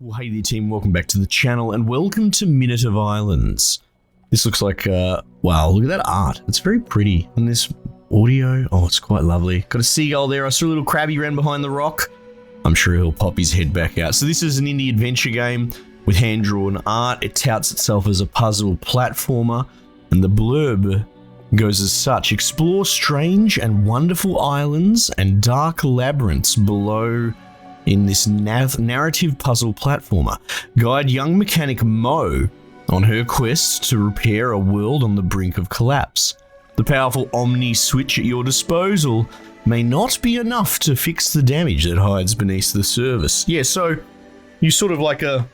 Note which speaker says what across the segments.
Speaker 1: Well, hey there team, welcome back to the channel and welcome to Minute of Islands. This looks like, wow, look at that art. It's very pretty. And this audio, oh, it's quite lovely. Got a seagull there. I saw a little crabby ran behind the rock. I'm sure he'll pop his head back out. So this is an indie adventure game with hand-drawn art. It touts itself as a puzzle platformer, and the blurb goes as such: explore strange and wonderful islands and dark labyrinths below in this narrative puzzle platformer. Guide young mechanic Mo on her quest to repair a world on the brink of collapse. The powerful Omni Switch at your disposal may not be enough to fix the damage that hides beneath the surface. Yeah, so you're sort of like a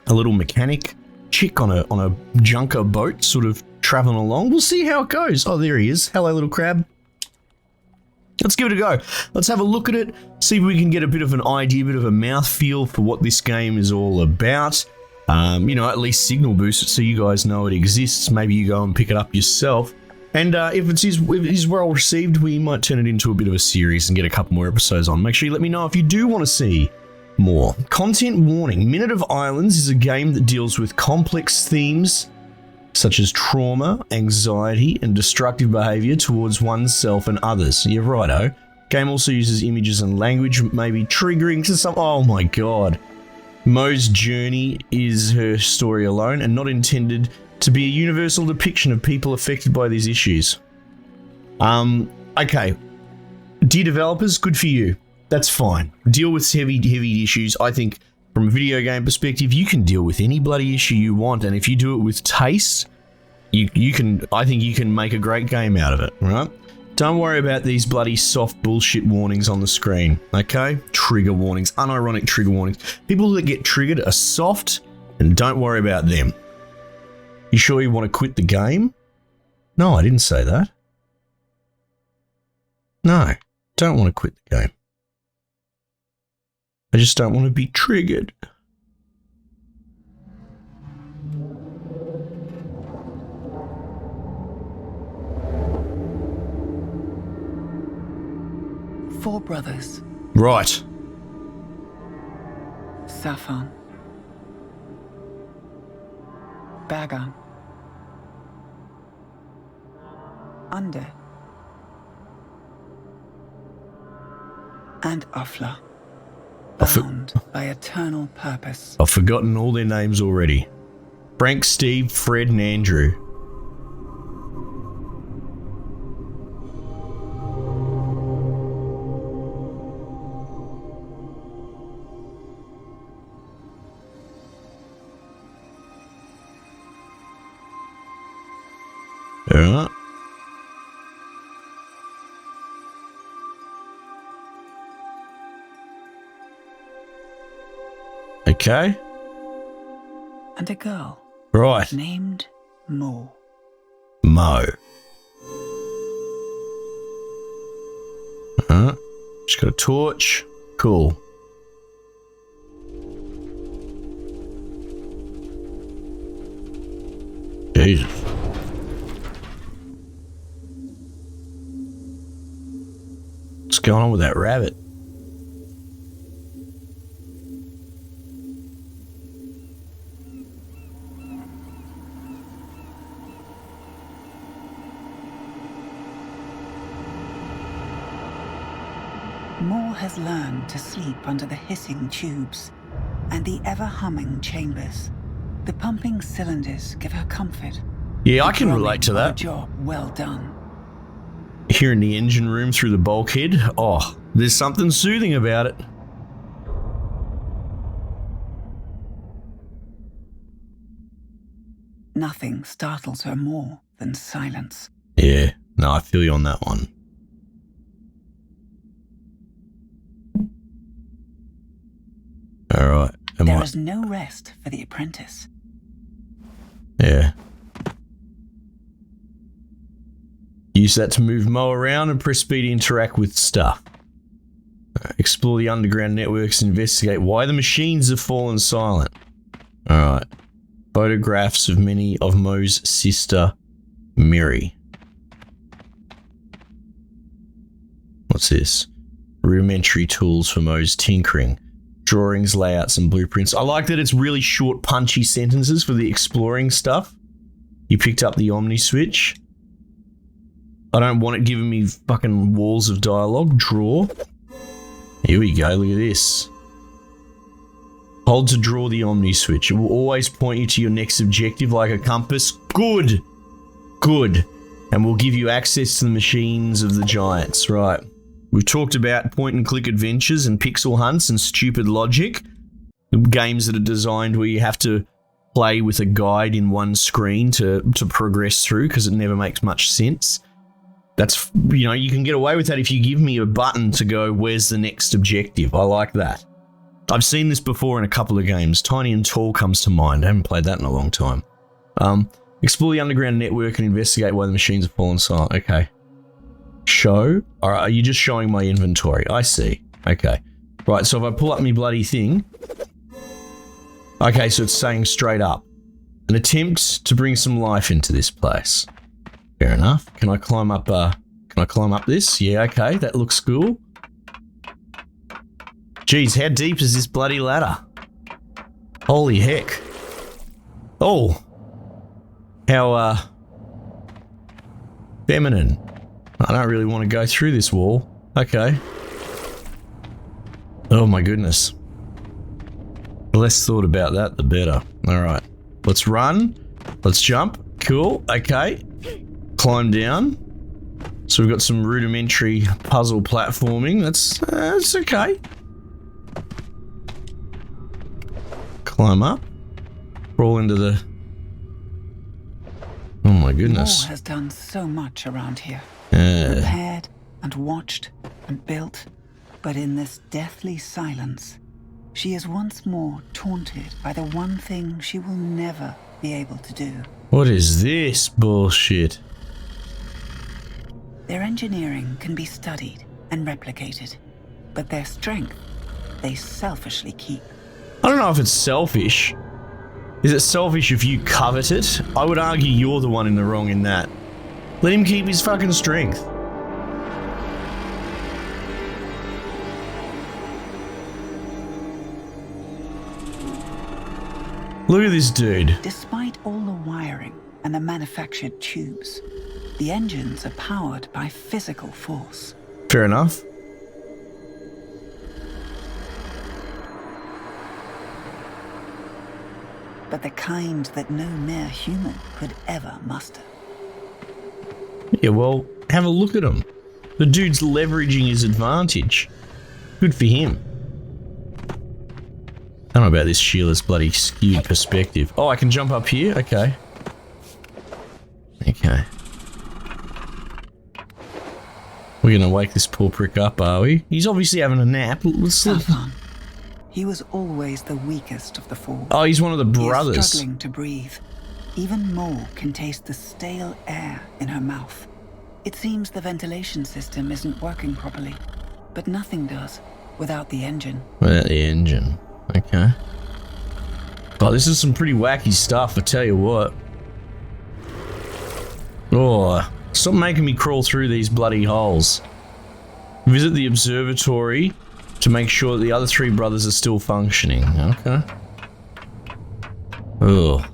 Speaker 1: little mechanic chick on a junker boat, sort of traveling along. We'll see how it goes. Oh, there he is. Hello, little crab. Let's give it a go. Let's have a look at it, see if we can get a bit of an idea, a bit of a mouthfeel for what this game is all about. You know, at least signal boost it so you guys know it exists. Maybe you go and pick it up yourself. And if it is well received, we might turn it into a bit of a series and get a couple more episodes on. Make sure you let me know if you do want to see more. Content warning: Minute of Islands is a game that deals with complex themes such as trauma, anxiety, and destructive behavior towards oneself and others. Yeah, righto. Game also uses images and language, maybe triggering to some. Oh my god. Mo's journey is her story alone and not intended to be a universal depiction of people affected by these issues. Okay. Dear developers, good for you. That's fine. Deal with heavy issues. I think from a video game perspective, you can deal with any bloody issue you want, and if you do it with taste, I think you can make a great game out of it, right? Don't worry about these bloody soft bullshit warnings on the screen, okay? Trigger warnings, unironic trigger warnings. People that get triggered are soft, and don't worry about them. You sure you want to quit the game? No, I didn't say that. No, don't want to quit the game. I just don't want to be triggered.
Speaker 2: Four brothers.
Speaker 1: Right.
Speaker 2: Safan. Bagan. Under. And Afla. Bound by eternal purpose.
Speaker 1: I've forgotten all their names already. Frank, Steve, Fred, and Andrew. Alright. Okay.
Speaker 2: And a girl.
Speaker 1: Right.
Speaker 2: Named Mo.
Speaker 1: Mo. She's got a torch. Cool. Jesus. What's going on with that rabbit?
Speaker 2: Moore has learned to sleep under the hissing tubes and the ever-humming chambers. The pumping cylinders give her comfort.
Speaker 1: Yeah, I can relate to that.
Speaker 2: Job well done.
Speaker 1: Hearing the engine room through the bulkhead, oh, there's something soothing about it.
Speaker 2: Nothing startles her more than silence.
Speaker 1: Yeah, no, I feel you on that one. Alright.
Speaker 2: There is no rest for the apprentice.
Speaker 1: Yeah. Use that to move Mo around and press B to interact with stuff. Explore the underground networks and investigate why the machines have fallen silent. Alright. Photographs of many of Mo's sister, Miri. What's this? Rudimentary tools for Mo's tinkering. Drawings, layouts, and blueprints. I like that it's really short, punchy sentences for the exploring stuff. You picked up the Omni Switch. I don't want it giving me fucking walls of dialogue. Draw. Here we go, look at this. Hold to draw the Omni Switch. It will always point you to your next objective like a compass. Good. Good. And will give you access to the machines of the giants. Right. We've talked about point-and-click adventures and pixel hunts and stupid logic. Games that are designed where you have to play with a guide in one screen to progress through because it never makes much sense. That's, you know, you can get away with that if you give me a button to go, where's the next objective? I like that. I've seen this before in a couple of games. Tiny and Tall comes to mind. I haven't played that in a long time. Explore the underground network and investigate why the machines have fallen silent. Okay. Show? Alright, are you just showing my inventory? I see. Okay. Right, so if I pull up my bloody thing... Okay, so it's saying straight up. An attempt to bring some life into this place. Fair enough. Can I climb up, this? Yeah, okay, that looks cool. Jeez, how deep is this bloody ladder? Holy heck. Oh. How, feminine. I don't really want to go through this wall. Okay. Oh my goodness. The less thought about that, the better. Alright. Let's run. Let's jump. Cool. Okay. Climb down. So we've got some rudimentary puzzle platforming. That's okay. Climb up. Crawl into the... Oh my goodness.
Speaker 2: War has done so much around here. Repaired and watched and built. But in this deathly silence, she is once more taunted by the one thing she will never be able to do.
Speaker 1: What is this bullshit?
Speaker 2: Their engineering can be studied and replicated, but their strength they selfishly keep.
Speaker 1: I don't know if it's selfish. Is it selfish if you covet it? I would argue you're the one in the wrong in that. Let him keep his fucking strength. Look at this dude.
Speaker 2: Despite all the wiring and the manufactured tubes, the engines are powered by physical force.
Speaker 1: Fair enough.
Speaker 2: But the kind that no mere human could ever muster.
Speaker 1: Yeah, well, have a look at him. The dude's leveraging his advantage. Good for him. I don't know about this Sheila's bloody skewed perspective. Oh, I can jump up here? Okay. Okay. We're gonna wake this poor prick up, are we? He's obviously having a nap. Let's sleep.
Speaker 2: He was always the weakest of the four.
Speaker 1: Oh, he's one of the brothers.
Speaker 2: He is struggling to breathe. Even Mo can taste the stale air in her mouth. It seems the ventilation system isn't working properly, but nothing does without the engine.
Speaker 1: Without the engine. Okay. Oh, this is some pretty wacky stuff, I tell you what. Oh, stop making me crawl through these bloody holes. Visit the observatory to make sure that the other three brothers are still functioning. Okay. Oh.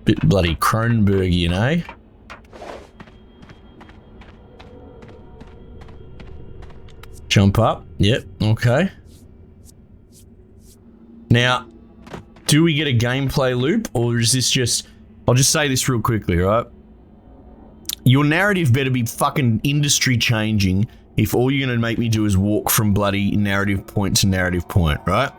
Speaker 1: Bit bloody Cronenbergian, eh? Jump up. Yep, okay. Now, do we get a gameplay loop, or is this just... I'll just say this real quickly, right? Your narrative better be fucking industry changing if all you're going to make me do is walk from bloody narrative point to narrative point, right?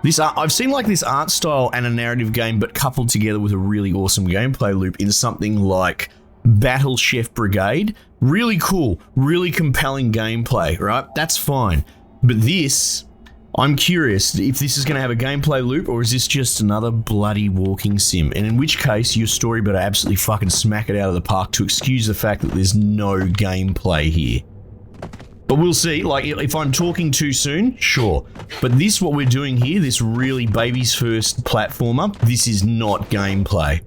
Speaker 1: This I've seen like this art style and a narrative game, but coupled together with a really awesome gameplay loop in something like Battle Chef Brigade. Really cool, really compelling gameplay, right? That's fine. But this... I'm curious if this is going to have a gameplay loop, or is this just another bloody walking sim? And in which case, your story better absolutely fucking smack it out of the park to excuse the fact that there's no gameplay here. But we'll see. Like, if I'm talking too soon, sure. But this, what we're doing here, this really baby's first platformer, this is not gameplay.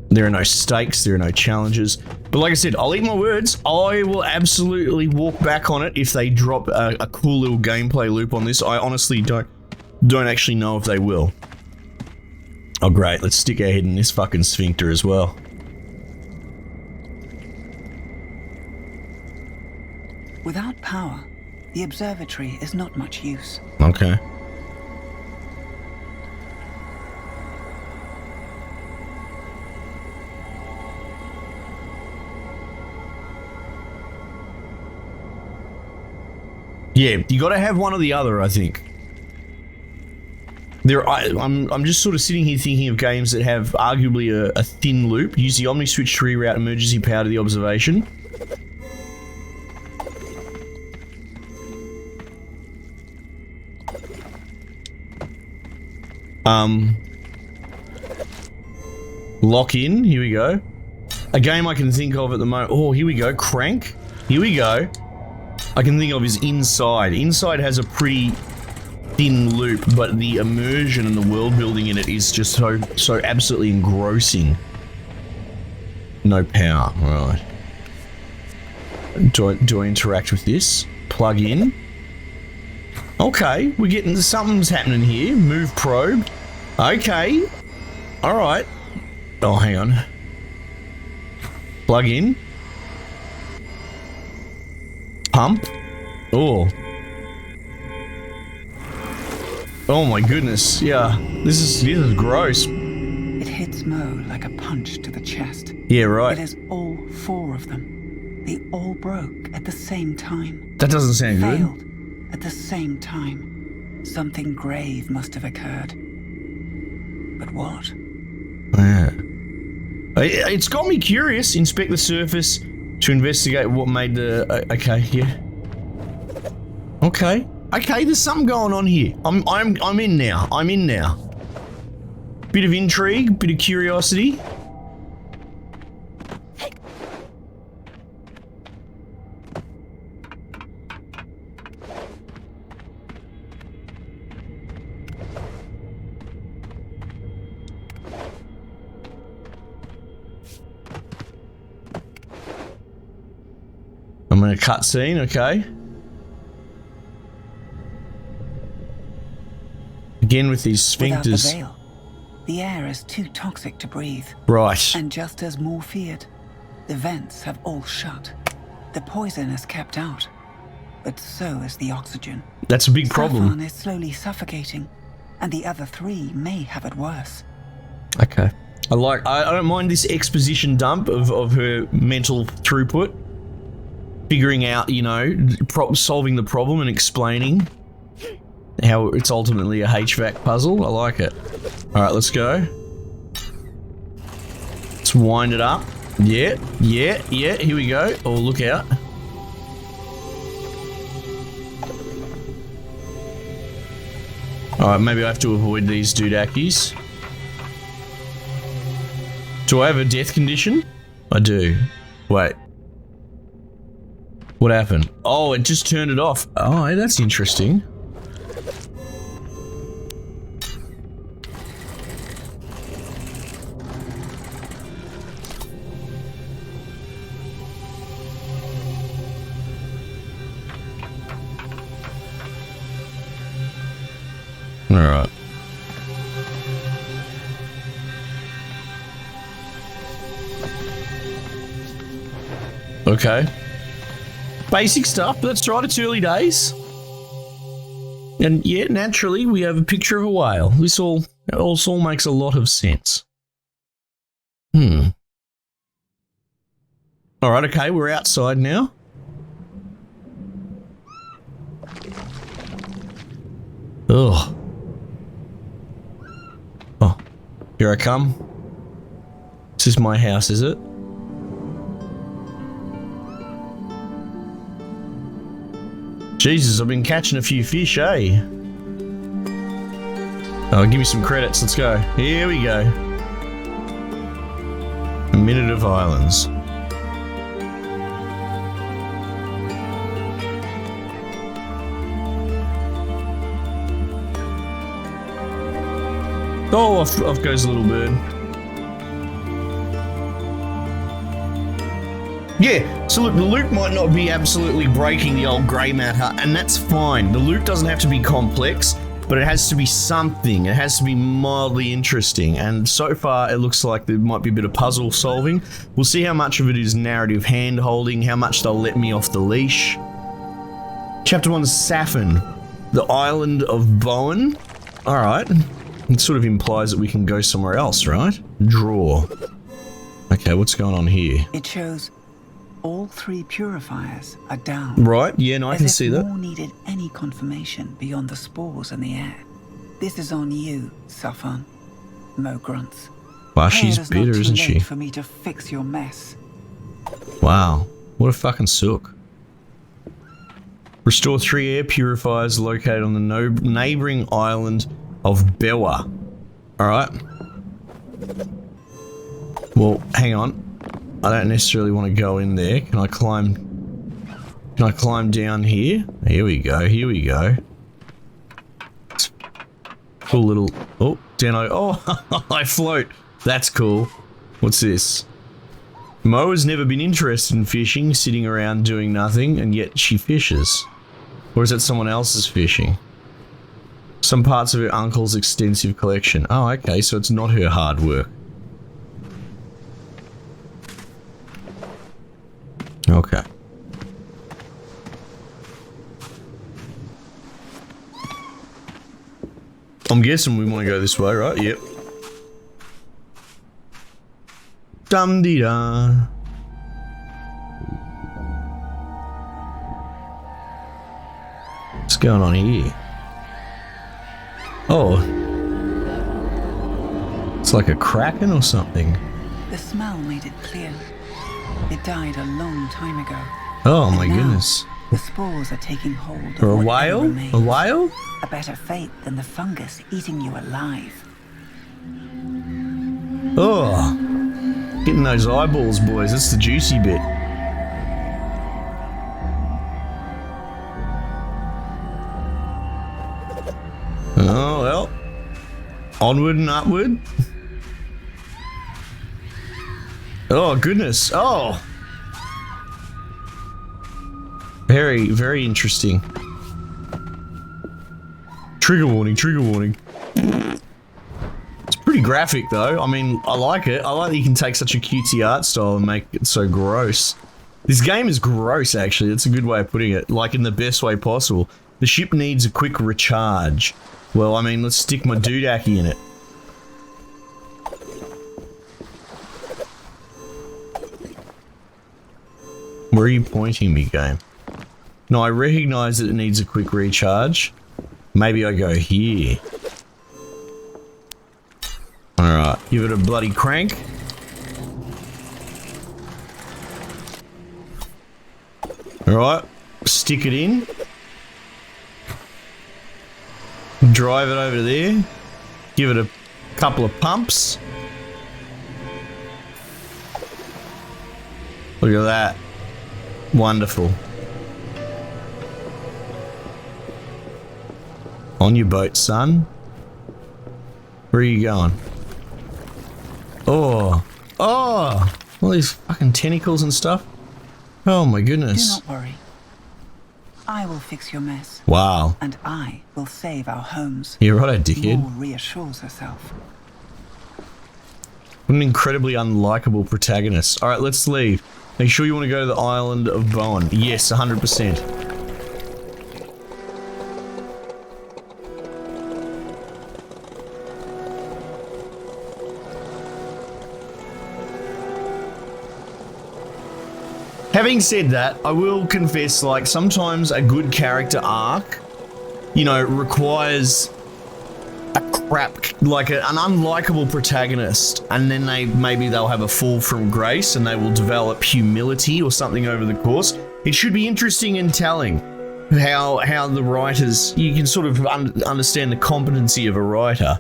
Speaker 1: There are no stakes, there are no challenges. But like I said, I'll eat my words. I will absolutely walk back on it if they drop a cool little gameplay loop on this. I honestly don't actually know if they will. Oh great, let's stick our head in this fucking sphincter as well.
Speaker 2: Without power, the observatory is not much use.
Speaker 1: Okay. Yeah, you got to have one or the other, I think. I'm just sort of sitting here thinking of games that have arguably a thin loop. Use the Omni Switch to reroute emergency power to the observation. Lock in, here we go. A game I can think of at the moment. Oh, here we go. Crank. Here we go. I can think of is Inside. Inside has a pretty thin loop, but the immersion and the world building in it is just so absolutely engrossing. No power, right. Do I interact with this? Plug in. Okay, we're getting, something's happening here. Move probe. Okay. Alright. Oh, hang on. Plug in. Pump. Oh. Oh my goodness. Yeah. This is gross.
Speaker 2: It hits Mo like a punch to the chest.
Speaker 1: Yeah, right.
Speaker 2: It is all four of them. They all broke at the same time.
Speaker 1: That doesn't sound
Speaker 2: Failed
Speaker 1: good.
Speaker 2: at the same time. Something grave must have occurred. But what?
Speaker 1: Yeah. It's got me curious. Inspect the surface to investigate what made the... okay, yeah. Okay. Okay, there's something going on here. I'm in now. I'm in now. Bit of intrigue, bit of curiosity. I'm in a cutscene, okay. Again with these sphincters.
Speaker 2: Without the veil, the air is too toxic to breathe.
Speaker 1: Right.
Speaker 2: And just as Moore feared, the vents have all shut. The poison is kept out, but so is the oxygen.
Speaker 1: That's a big problem.
Speaker 2: Stefan is slowly suffocating, and the other three may have it worse.
Speaker 1: Okay. I don't mind this exposition dump of her mental throughput. Figuring out, you know, solving the problem and explaining how it's ultimately a HVAC puzzle. I like it. Alright, let's go. Let's wind it up. Yeah, here we go. Oh, look out. Alright, maybe I have to avoid these doodakies. Do I have a death condition? I do. Wait. What happened? Oh, it just turned it off. Oh, that's interesting. All right. Okay. Basic stuff, but that's right, it's early days. And yeah, naturally, we have a picture of a whale. This all makes a lot of sense. Alright, okay, we're outside now. Ugh. Oh, here I come. This is my house, is it? Jesus, I've been catching a few fish, eh? Oh, give me some credits, let's go. Here we go. A minute of islands. Oh, off goes a little bird. Yeah, so look, the loot might not be absolutely breaking the old grey matter, and that's fine. The loot doesn't have to be complex, but it has to be something. It has to be mildly interesting, and so far it looks like there might be a bit of puzzle solving. We'll see how much of it is narrative hand-holding, how much they'll let me off the leash. Chapter 1, Saffin, the island of Bowen. Alright, it sort of implies that we can go somewhere else, right? Draw. Okay, what's going on here?
Speaker 2: It shows all 3 purifiers are down.
Speaker 1: Right, yeah, no, I can see that.
Speaker 2: More needed any confirmation beyond the spores in the air. This is on you, Saffin. Mo grunts.
Speaker 1: Wow, she's bitter, isn't she?
Speaker 2: For me to fix your mess.
Speaker 1: Wow, what a fucking sook. Restore 3 air purifiers located on the neighboring island of Bewa. Alright. Well, hang on. I don't necessarily want to go in there. Can I climb down here? Here we go, here we go. Cool little... Oh, oh, I float. That's cool. What's this? Mo has never been interested in fishing, sitting around doing nothing, and yet she fishes. Or is that someone else's fishing? Some parts of her uncle's extensive collection. Oh, okay, so it's not her hard work. Okay. I'm guessing we want to go this way, right? Yep. Dum-dee-da. What's going on here? Oh. It's like a kraken or something.
Speaker 2: The smell made it clear. It died a long time ago.
Speaker 1: Oh my
Speaker 2: now,
Speaker 1: goodness.
Speaker 2: The spores are taking hold.
Speaker 1: For a while? A while?
Speaker 2: A better fate than the fungus eating you alive.
Speaker 1: Oh. Getting those eyeballs, boys. That's the juicy bit. Oh, well. Onward and upward. Oh, goodness. Oh. Very, very interesting. Trigger warning, trigger warning. It's pretty graphic, though. I mean, I like it. I like that you can take such a cutesy art style and make it so gross. This game is gross, actually. That's a good way of putting it. Like, in the best way possible. The ship needs a quick recharge. Well, I mean, let's stick my doodaki in it. Where are you pointing me, game? No, I recognize that it needs a quick recharge. Maybe I go here. Alright, give it a bloody crank. Alright, stick it in. Drive it over there. Give it a couple of pumps. Look at that. Wonderful. On your boat, son. Where are you going? Oh. Oh! All these fucking tentacles and stuff. Oh my goodness.
Speaker 2: Do not worry. I will fix your mess.
Speaker 1: Wow.
Speaker 2: And I will save our homes.
Speaker 1: You're right, dickhead.
Speaker 2: Maul reassures herself.
Speaker 1: What an incredibly unlikable protagonist. Alright, let's leave. Make sure you want to go to the island of Bowen. Yes, 100%. Having said that, I will confess, like, sometimes a good character arc, you know, requires a crap, like an unlikable protagonist, and then maybe they'll have a fall from grace and they will develop humility or something over the course. It should be interesting and telling how the writers, you can sort of understand the competency of a writer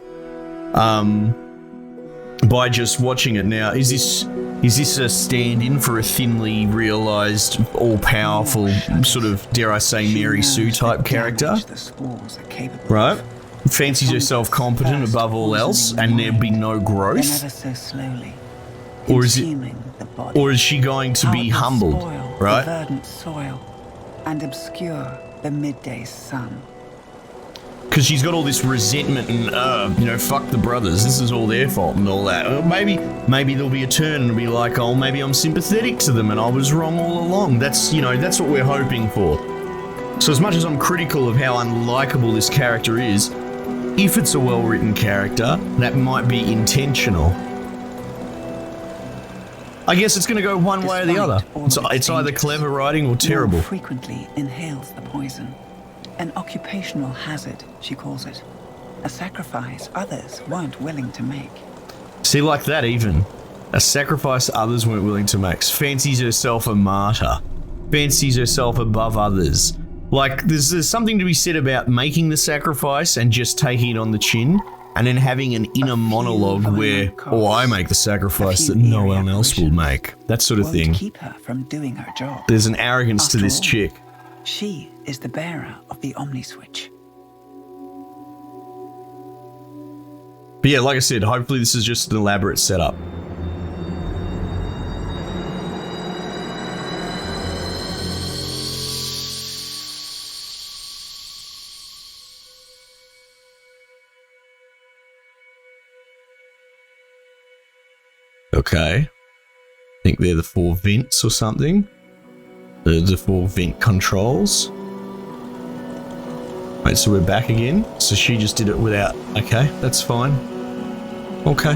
Speaker 1: by just watching it. Now, is this a stand-in for a thinly realised, all-powerful, sort of, dare I say, Mary Sue type character? Right? Fancies herself competent above all else, and there'd be no growth?
Speaker 2: Ever so slowly,
Speaker 1: Or is it,
Speaker 2: consuming the body.
Speaker 1: or is she going to be
Speaker 2: How it will
Speaker 1: humbled,
Speaker 2: spoil
Speaker 1: right?
Speaker 2: the verdant soil and obscure the midday sun.
Speaker 1: Because she's got all this resentment and, you know, fuck the brothers. This is all their fault and all that. Maybe there'll be a turn and it'll be like, oh, maybe I'm sympathetic to them and I was wrong all along. That's, you know, that's what we're hoping for. So as much as I'm critical of how unlikable this character is, if it's a well-written character, that might be intentional. I guess it's going to go one way or the other. It's either clever writing or terrible.
Speaker 2: Frequently inhales the poison. An occupational hazard, she calls it. A sacrifice others weren't willing to make.
Speaker 1: See, like that even. A sacrifice others weren't willing to make. Fancies herself a martyr. Fancies herself above others. Like, there's something to be said about making the sacrifice and just taking it on the chin, and then having an inner monologue where, oh, I make the sacrifice that no one else will make. That sort of thing.
Speaker 2: Keep her from doing her job.
Speaker 1: There's an arrogance to this chick.
Speaker 2: She is the bearer of the Omni Switch.
Speaker 1: But yeah, like I said, hopefully this is just an elaborate setup. Okay. I think they're the 4 vents or something. The 4 vent controls. Wait, so we're back again? So she just did it without... Okay, that's fine. Okay.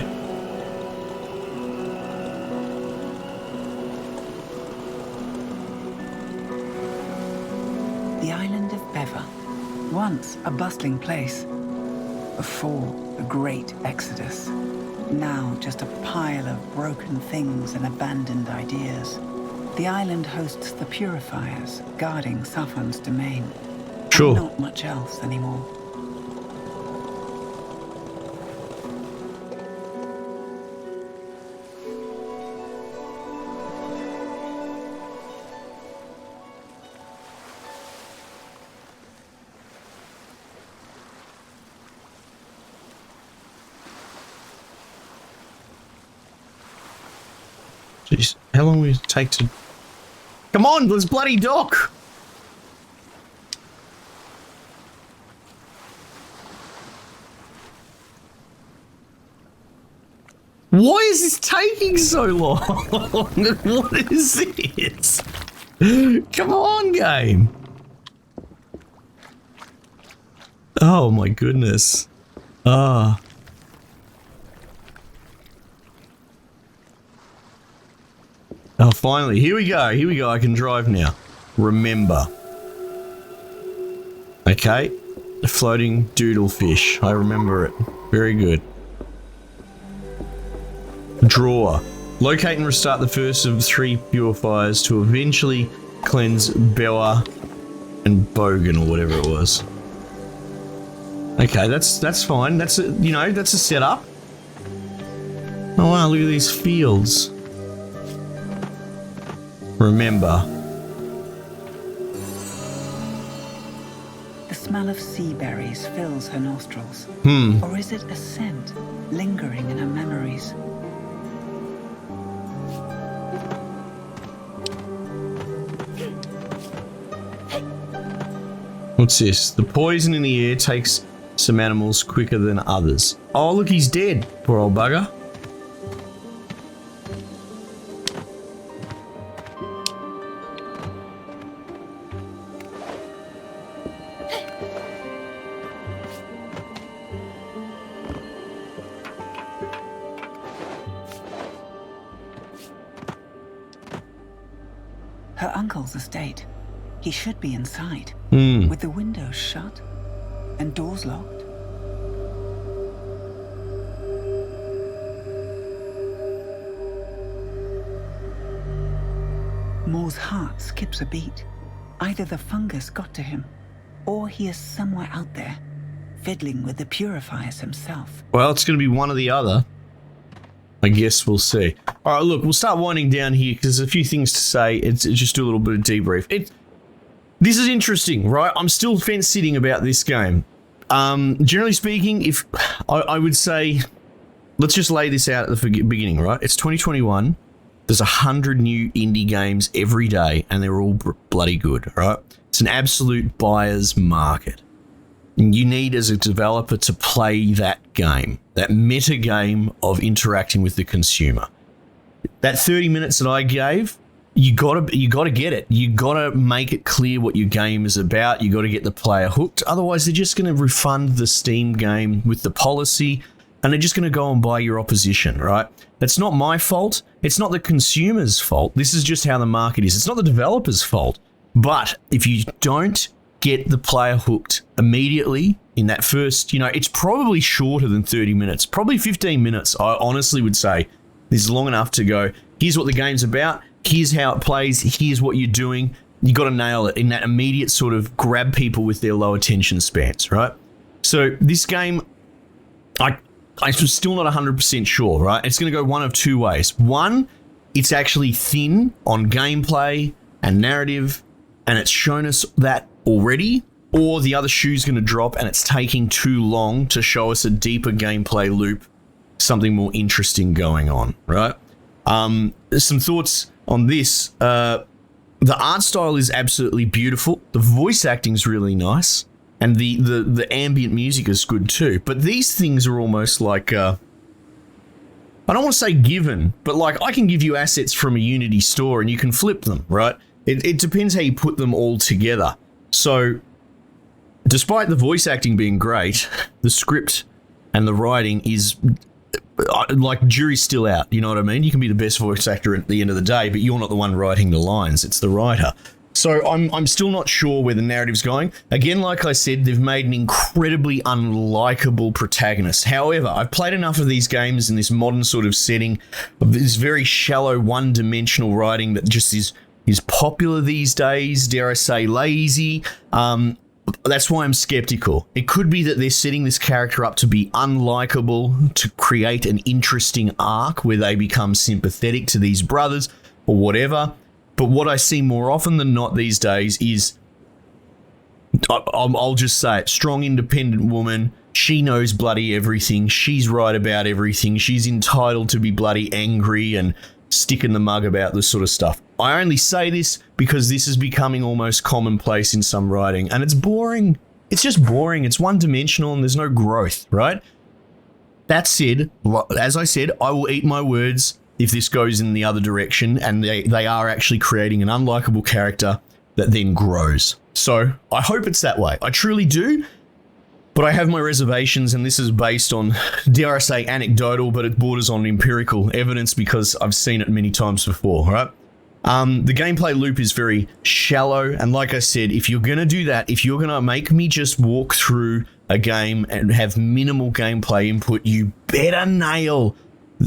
Speaker 2: The island of Bever, once a bustling place, before the great exodus, now just a pile of broken things and abandoned ideas. The island hosts the purifiers, guarding Safon's domain.
Speaker 1: Sure.
Speaker 2: And not much else anymore.
Speaker 1: Jeez, how long will it take to... Come on, let's bloody dock! Why is this taking so long? What is this? Come on, game! Oh my goodness. Ah. Oh, finally. Here we go. Here we go. I can drive now. Remember. Okay. The floating doodle fish. I remember it. Very good. Drawer. Locate and restart the first of 3 purifiers to eventually cleanse Bella and Bogan or whatever it was. Okay, that's fine. That's a, you know, that's a setup. Oh wow, look at these fields. Remember.
Speaker 2: The smell of sea berries fills her nostrils. Or is it a scent lingering in her memories?
Speaker 1: What's this? The poison in the air takes some animals quicker than others. Oh, look, he's dead. Poor old bugger.
Speaker 2: Her uncle's estate. He should be inside, with the windows shut and doors locked. Moore's heart skips a beat. Either the fungus got to him, or he is somewhere out there, fiddling with the purifiers himself.
Speaker 1: Well, it's going to be one or the other. I guess we'll see. All right, look, we'll start winding down here because there's a few things to say. It's just do a little bit of debrief. This is interesting, right? I'm still fence-sitting about this game. Generally speaking, if I would say let's just lay this out at the beginning, right? It's 2021. There's 100 new indie games every day, and they're all bloody good, right? It's an absolute buyer's market. And you need, as a developer, to play that game, that meta game of interacting with the consumer. That 30 minutes that I gave, you gotta get it. You gotta make it clear what your game is about. You gotta get the player hooked. Otherwise, they're just gonna refund the Steam game with the policy, and they're just gonna go and buy your opposition, right? That's not my fault. It's not the consumer's fault. This is just how the market is. It's not the developer's fault. But if you don't get the player hooked immediately in that first, it's probably shorter than 30 minutes, probably 15 minutes. I honestly would say this is long enough to go, here's what the game's about, here's how it plays, here's what you're doing. You got to nail it in that immediate sort of grab people with their low attention spans, right? So this game, I'm still not 100% sure, right? It's going to go one of two ways. One, it's actually thin on gameplay and narrative, and it's shown us that already, or the other shoe's going to drop and it's taking too long to show us a deeper gameplay loop, something more interesting going on, right? Some thoughts on this. The art style is absolutely beautiful. The voice acting's really nice. And the ambient music is good too. But these things are almost like, I don't want to say given, but like I can give you assets from a Unity store and you can flip them, right? It depends how you put them all together. So despite the voice acting being great, the script and the writing is like jury's still out. You know what I mean? You can be the best voice actor at the end of the day, but you're not the one writing the lines. It's the writer. So I'm still not sure where the narrative's going. Again, like I said, they've made an incredibly unlikable protagonist. However, I've played enough of these games in this modern sort of setting of this very shallow, one-dimensional writing that just is popular these days, dare I say lazy. That's why I'm skeptical. It could be that they're setting this character up to be unlikable, to create an interesting arc where they become sympathetic to these brothers or whatever. But what I see more often than not these days is, I'll just say it, strong, independent woman. She knows bloody everything. She's right about everything. She's entitled to be bloody angry and stick in the mug about this sort of stuff. I only say this because this is becoming almost commonplace in some writing, and it's boring. It's just boring. It's one-dimensional and there's no growth, right? That said, as I said, I will eat my words if this goes in the other direction and they are actually creating an unlikable character that then grows. So I hope it's that way. I truly do, but I have my reservations, and this is based on, dare I say, anecdotal, but it borders on empirical evidence because I've seen it many times before, right? The gameplay loop is very shallow, and like I said, if you're going to do that, if you're going to make me just walk through a game and have minimal gameplay input, you better nail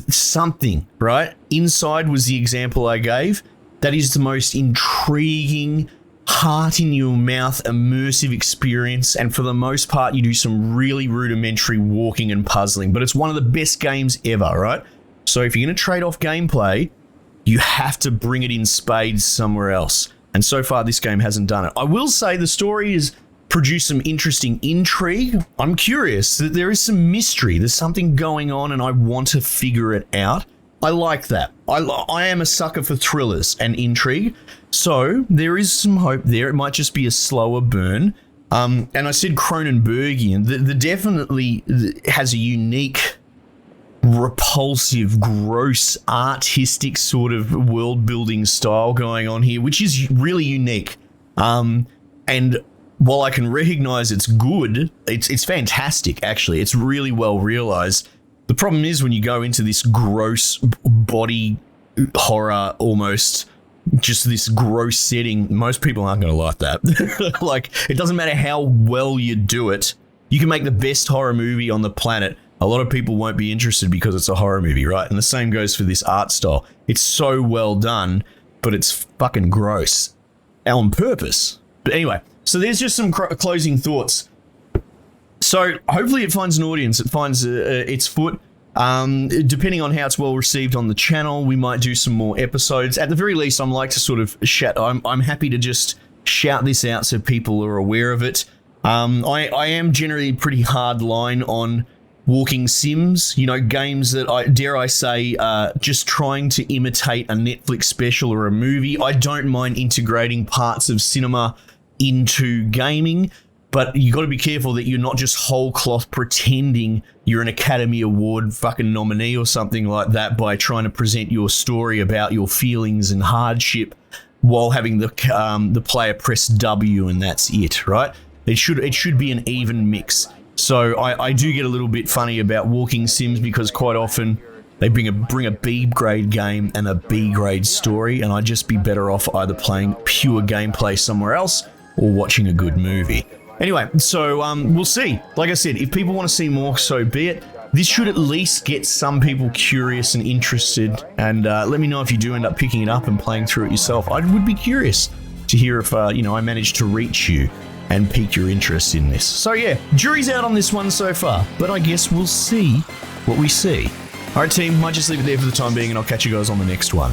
Speaker 1: something, right? Inside was the example I gave. That is the most intriguing, heart in your mouth, immersive experience, and for the most part you do some really rudimentary walking and puzzling, but it's one of the best games ever, right? So if you're going to trade off gameplay, you have to bring it in spades somewhere else, and so far this game hasn't done it. I will say the story has produced some interesting intrigue. I'm curious. There is some mystery. There's something going on and I want to figure it out. I like that. I am a sucker for thrillers and intrigue, so there is some hope there. It might just be a slower burn. And I said Cronenbergian. The definitely has a unique, repulsive, gross, artistic sort of world-building style going on here, which is really unique. And while I can recognize it's good, it's fantastic, actually. It's really well realized. The problem is when you go into this gross body horror, almost just this gross setting, most people aren't going to like that. Like, it doesn't matter how well you do it. You can make the best horror movie on the planet. A lot of people won't be interested because it's a horror movie, right? And the same goes for this art style. It's so well done, but it's fucking gross on purpose. But anyway, so there's just some closing thoughts. So hopefully it finds an audience. It finds its foot. Depending on how it's well received on the channel, we might do some more episodes. At the very least, I'm like to sort of I'm happy to just shout this out so people are aware of it. I am generally pretty hard line on walking sims, you know, games that dare I say, just trying to imitate a Netflix special or a movie. I don't mind integrating parts of cinema into gaming, but you got to be careful that you're not just whole cloth pretending you're an Academy Award fucking nominee or something like that by trying to present your story about your feelings and hardship while having the player press W and that's it, right? It should be an even mix. So I do get a little bit funny about walking sims because quite often they bring a B grade game and a B grade story, and I'd just be better off either playing pure gameplay somewhere else or watching a good movie. Anyway, so we'll see. Like I said, if people want to see more, so be it. This should at least get some people curious and interested, and let me know if you do end up picking it up and playing through it yourself. I would be curious to hear if I managed to reach you and pique your interest in this. So yeah, jury's out on this one so far, but I guess we'll see what we see. Alright team, might just leave it there for the time being and I'll catch you guys on the next one.